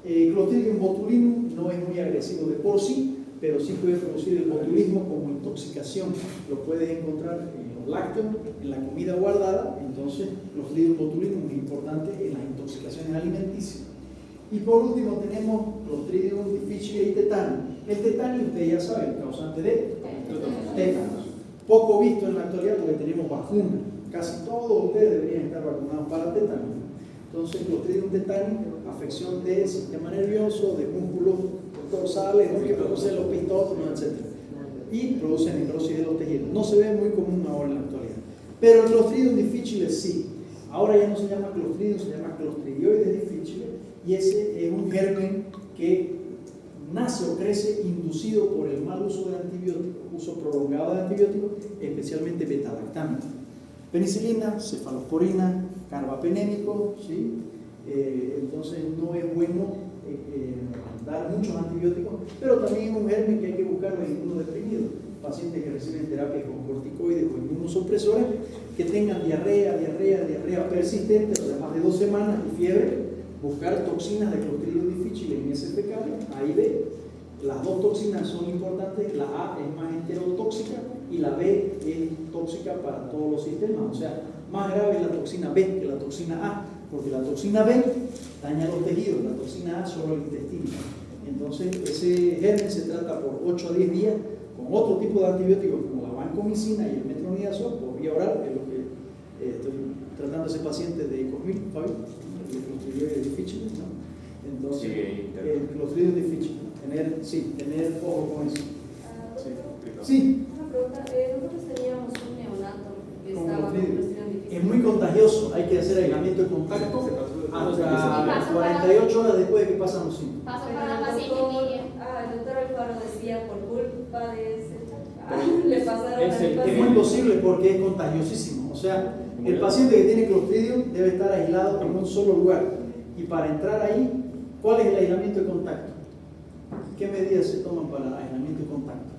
Clostridium botulinum no es muy agresivo de por sí, pero sí puede producir el botulismo como intoxicación. Lo puedes encontrar en los lácteos, en la comida guardada. Entonces, Clostridium botulinum es importante en las intoxicaciones alimenticias. Y por último tenemos Clostridium difficile y tetani. El tetani, ustedes ya saben, causante de tétanos. Poco visto en la actualidad porque tenemos vacunas. Casi todos ustedes deberían estar vacunados para tétano. Entonces, Clostridium tetani, afección del sistema nervioso, de músculos dorsales, ¿no? Que producen los pistófonos, etc. Y produce necrosis de los tejidos. No se ve muy común ahora en la actualidad. Pero el Clostridium difficile sí. Ahora ya no se llama Clostridium, se llama Clostridioides difficile. Y ese es un germen que nace o crece inducido por el mal uso de antibióticos, uso prolongado de antibióticos, especialmente beta-lactámicos. Penicilina, cefalosporina, carbapenémico, ¿sí? Entonces no es bueno dar muchos antibióticos, pero también es un germen que hay que buscar en inmunodeprimido. Pacientes que reciben terapia con corticoides o inmunosupresores que tengan diarrea persistente, o sea, más de 2 semanas y fiebre, buscar toxinas de Clostridium difficile en ese fecal, A y B. Las 2 toxinas son importantes, la A es más enterotóxica y la B es tóxica para todos los sistemas, o sea, más grave es la toxina B que la toxina A, porque la toxina B daña los tejidos, la toxina A solo el intestino. Entonces, ese germen se trata por 8 a 10 días con otro tipo de antibióticos como la vancomicina y el metronidazol por vía oral, que es lo que estoy tratando a ese paciente de Cosmil, Fabio, el Clostridium difficile, ¿no? Entonces, el Clostridium difficile, tener ojo con eso. Sí. Una pregunta, nosotros teníamos un neonato que estaba con Clostridium difficile. Es muy contagioso, hay que hacer aislamiento de contacto hasta 48 horas después de que pasan los síntomas. Paso para la paciente niña. El doctor Alfaro decía por culpa de ese, le pasaron al paciente. Es muy posible porque es contagiosísimo. O sea, el paciente que tiene Clostridium debe estar aislado en un solo lugar. Y para entrar ahí, ¿cuál es el aislamiento de contacto? ¿Qué medidas se toman para aislamiento de contacto?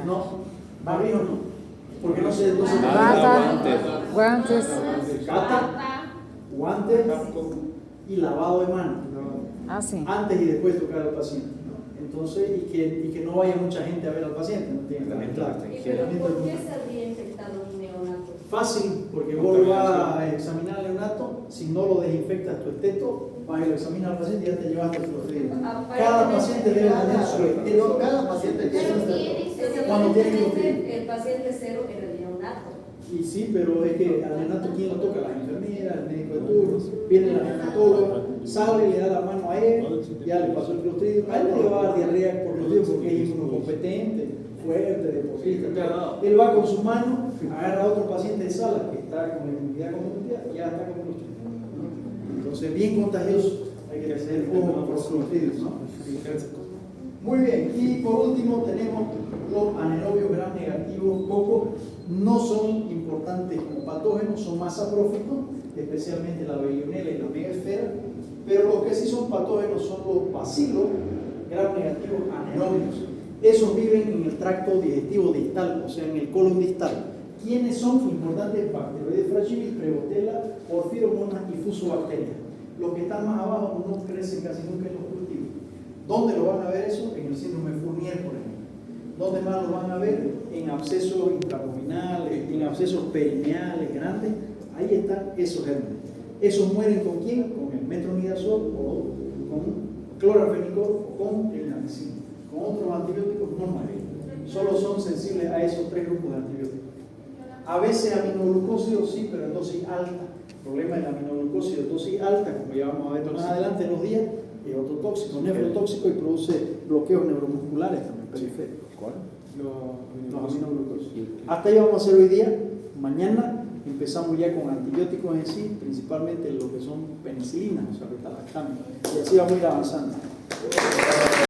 No, barbijo no. Porque no se Bata, guantes. Cata, guantes y lavado de manos. Ah, sí. Antes y después de tocar al paciente, ¿no? Entonces, y que no vaya mucha gente a ver al paciente, no tiene que estar aislado. Pero ¿por qué se habría infectado un neonato? Fácil, porque vos vas a examinar al neonato, si no lo desinfectas tu esteto, vas y lo examinas al paciente y ya te llevaste el Clostridium. Cada paciente debe tener su esteto, cada paciente tiene su esteto. Cuando tiene Clostridium. El paciente cero era el neonato. Y sí, pero es que al neonato, ¿quién lo toca? La enfermera, el médico de turno, viene la neonatóloga, sale, le da la mano a él, ya le pasó el Clostridium. A él no le va a dar diarrea por Clostridium porque es inmunocompetente, fuerte, deportista. Él va con su mano, agarra a otro paciente de sala que está con la inmunidad comprometida y ya está con Clostridium, ¿no? Entonces, bien contagioso, hay que tener ojo con los Clostridium, ¿no? Muy bien, y por último tenemos los anaerobios gram negativos COCO. No son importantes como patógenos, son más saprófitos, especialmente la Veillonella y la megaesfera, pero los que sí son patógenos son los bacilos gram negativos anaerobios. Esos viven en el tracto digestivo distal, o sea, en el colon distal. ¿Quiénes son importantes? Bacteroides fragilis, Prebotella, Porphyromonas y Fusobacterias. Los que están más abajo no crecen casi nunca en los cultivos. ¿Dónde lo van a ver eso? En el síndrome Fournier, por ejemplo. ¿Dónde más lo van a ver? En abscesos intraabdominales, en abscesos perineales grandes. Ahí están esos gérmenes. ¿Esos mueren con quién? Con el metronidazol o con clorafenicol o con el clindamicina. Con otros antibióticos no mueren. Solo son sensibles a esos 3 grupos de antibióticos. A veces aminoglucósidos sí, pero en dosis alta. El problema del aminoglucósido en dosis alta, como ya vamos a ver más adelante en los días, es otro tóxico, nefrotóxico y produce bloqueos neuromusculares también periféricos. ¿Cuál? Los aminoglucósidos. Hasta ahí vamos a hacer hoy día. Mañana empezamos ya con antibióticos en sí, principalmente lo que son penicilinas, o sea, beta-lactámicos. Y así vamos a ir avanzando.